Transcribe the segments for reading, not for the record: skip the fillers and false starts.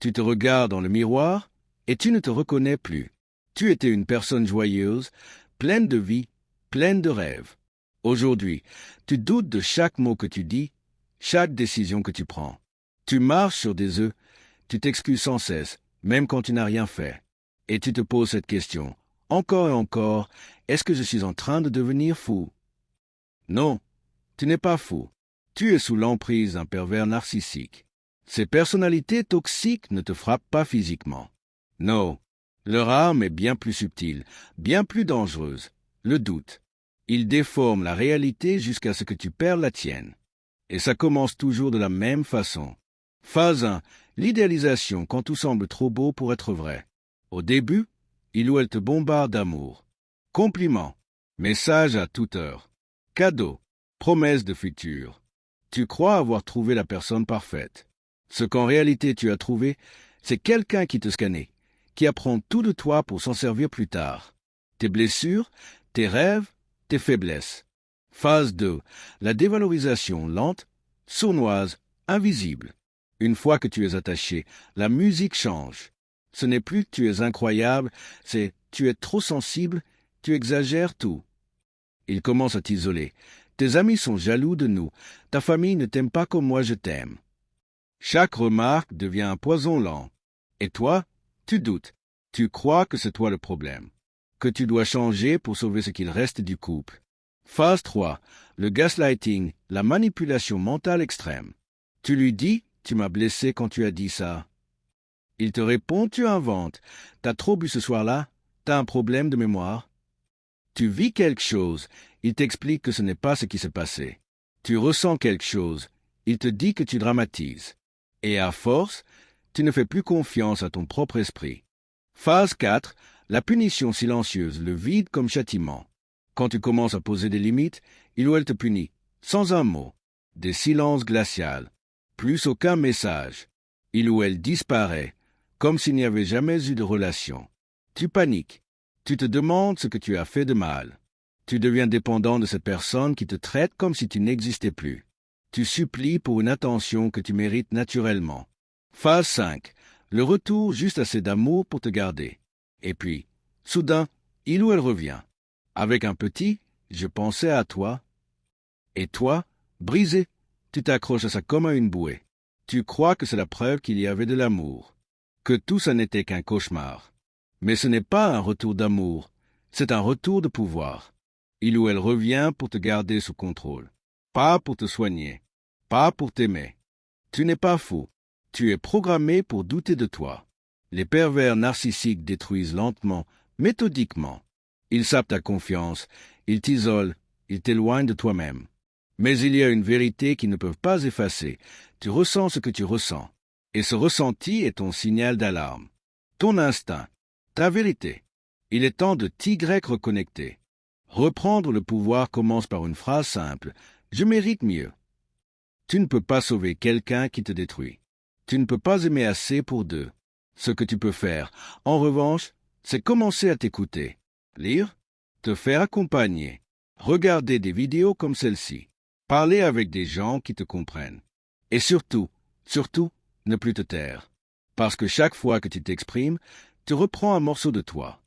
Tu te regardes dans le miroir et tu ne te reconnais plus. Tu étais une personne joyeuse, pleine de vie, pleine de rêves. Aujourd'hui, tu doutes de chaque mot que tu dis, chaque décision que tu prends. Tu marches sur des œufs, tu t'excuses sans cesse, même quand tu n'as rien fait. Et tu te poses cette question, encore et encore, est-ce que je suis en train de devenir fou? Non, tu n'es pas fou. Tu es sous l'emprise d'un pervers narcissique. Ces personnalités toxiques ne te frappent pas physiquement. Non, leur arme est bien plus subtile, bien plus dangereuse, le doute. Ils déforment la réalité jusqu'à ce que tu perdes la tienne. Et ça commence toujours de la même façon. Phase 1. L'idéalisation quand tout semble trop beau pour être vrai. Au début, il ou elle te bombarde d'amour. Compliments, messages à toute heure, cadeaux, promesses de futur. Tu crois avoir trouvé la personne parfaite. Ce qu'en réalité tu as trouvé, c'est quelqu'un qui te scanne, qui apprend tout de toi pour s'en servir plus tard. Tes blessures, tes rêves, tes faiblesses. Phase 2. La dévalorisation lente, sournoise, invisible. Une fois que tu es attaché, la musique change. Ce n'est plus que tu es incroyable, c'est tu es trop sensible, tu exagères tout. Il commence à t'isoler. Tes amis sont jaloux de nous. Ta famille ne t'aime pas comme moi je t'aime. Chaque remarque devient un poison lent. Et toi, tu doutes. Tu crois que c'est toi le problème. Que tu dois changer pour sauver ce qu'il reste du couple. Phase 3. Le gaslighting, la manipulation mentale extrême. Tu lui dis, tu m'as blessé quand tu as dit ça. Il te répond, tu inventes. T'as trop bu ce soir-là? T'as un problème de mémoire? Tu vis quelque chose. Il t'explique que ce n'est pas ce qui s'est passé. Tu ressens quelque chose. Il te dit que tu dramatises. Et à force, tu ne fais plus confiance à ton propre esprit. Phase 4. La punition silencieuse, le vide comme châtiment. Quand tu commences à poser des limites, il ou elle te punit, sans un mot. Des silences glaciales. Plus aucun message. Il ou elle disparaît, comme s'il n'y avait jamais eu de relation. Tu paniques. Tu te demandes ce que tu as fait de mal. Tu deviens dépendant de cette personne qui te traite comme si tu n'existais plus. Tu supplies pour une attention que tu mérites naturellement. Phase 5. Le retour juste assez d'amour pour te garder. Et puis, soudain, il ou elle revient. Avec un petit « je pensais à toi ». Et toi, brisé, tu t'accroches à ça comme à une bouée. Tu crois que c'est la preuve qu'il y avait de l'amour. Que tout ça n'était qu'un cauchemar. Mais ce n'est pas un retour d'amour, c'est un retour de pouvoir. Il ou elle revient pour te garder sous contrôle. Pas pour te soigner. Pas pour t'aimer. Tu n'es pas fou. Tu es programmé pour douter de toi. Les pervers narcissiques détruisent lentement, méthodiquement. Ils sapent ta confiance, ils t'isolent, ils t'éloignent de toi-même. Mais il y a une vérité qu'ils ne peuvent pas effacer. Tu ressens ce que tu ressens. Et ce ressenti est ton signal d'alarme. Ton instinct. Ta vérité. Il est temps de t'y reconnecter. Reprendre le pouvoir commence par une phrase simple. Je mérite mieux. Tu ne peux pas sauver quelqu'un qui te détruit. Tu ne peux pas aimer assez pour deux. Ce que tu peux faire, en revanche, c'est commencer à t'écouter. Lire, te faire accompagner, regarder des vidéos comme celle-ci, parler avec des gens qui te comprennent. Et surtout, ne plus te taire. Parce que chaque fois que tu t'exprimes, tu reprends un morceau de toi.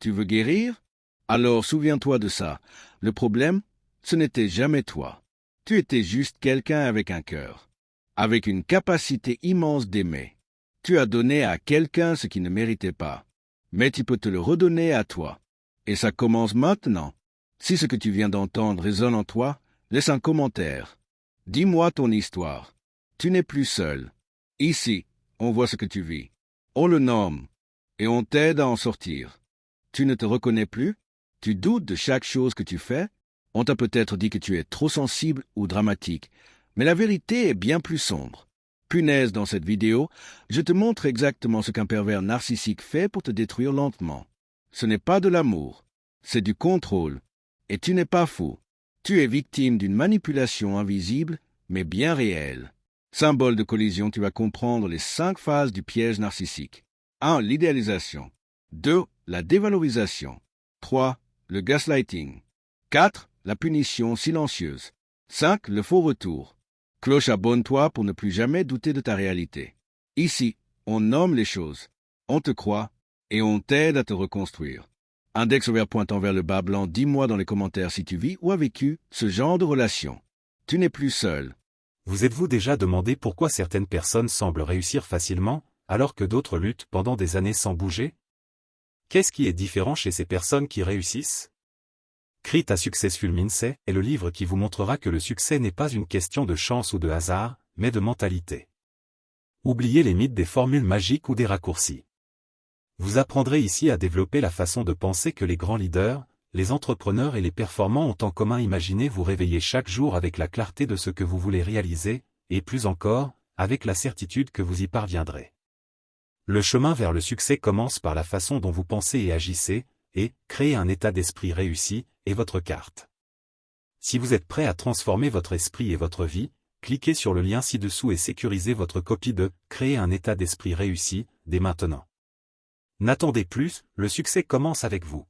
Tu veux guérir? Alors souviens-toi de ça. Le problème, ce n'était jamais toi. Tu étais juste quelqu'un avec un cœur, avec une capacité immense d'aimer. Tu as donné à quelqu'un ce qui ne méritait pas, mais tu peux te le redonner à toi. Et ça commence maintenant. Si ce que tu viens d'entendre résonne en toi, laisse un commentaire. Dis-moi ton histoire. Tu n'es plus seul. Ici, on voit ce que tu vis. On le nomme, et on t'aide à en sortir. Tu ne te reconnais plus? Tu doutes de chaque chose que tu fais? On t'a peut-être dit que tu es trop sensible ou dramatique, mais la vérité est bien plus sombre. Punaise, dans cette vidéo, je te montre exactement ce qu'un pervers narcissique fait pour te détruire lentement. Ce n'est pas de l'amour, c'est du contrôle. Et tu n'es pas fou. Tu es victime d'une manipulation invisible, mais bien réelle. Symbole de collision, tu vas comprendre les 5 phases du piège narcissique. 1. L'idéalisation. 2. La dévalorisation. 3. Le gaslighting. 4. La punition silencieuse. 5. Le faux retour. Cloche, abonne-toi pour ne plus jamais douter de ta réalité. Ici, On nomme les choses. On te croit et on t'aide à te reconstruire. Index ouvert pointant vers le bas blanc, dis-moi dans les commentaires si tu vis ou as vécu ce genre de relation. Tu n'es plus seul. Vous êtes-vous déjà demandé pourquoi certaines personnes semblent réussir facilement, alors que d'autres luttent pendant des années sans bouger? Qu'est-ce qui est différent chez ces personnes qui réussissent? Create a Successful Mindset est le livre qui vous montrera que le succès n'est pas une question de chance ou de hasard, mais de mentalité. Oubliez les mythes des formules magiques ou des raccourcis. Vous apprendrez ici à développer la façon de penser que les grands leaders, les entrepreneurs et les performants ont en commun. Imaginez vous réveiller chaque jour avec la clarté de ce que vous voulez réaliser, et plus encore, avec la certitude que vous y parviendrez. Le chemin vers le succès commence par la façon dont vous pensez et agissez, et créer un état d'esprit réussi est votre carte. Si vous êtes prêt à transformer votre esprit et votre vie, cliquez sur le lien ci-dessous et sécurisez votre copie de « Créer un état d'esprit réussi » dès maintenant. N'attendez plus, le succès commence avec vous.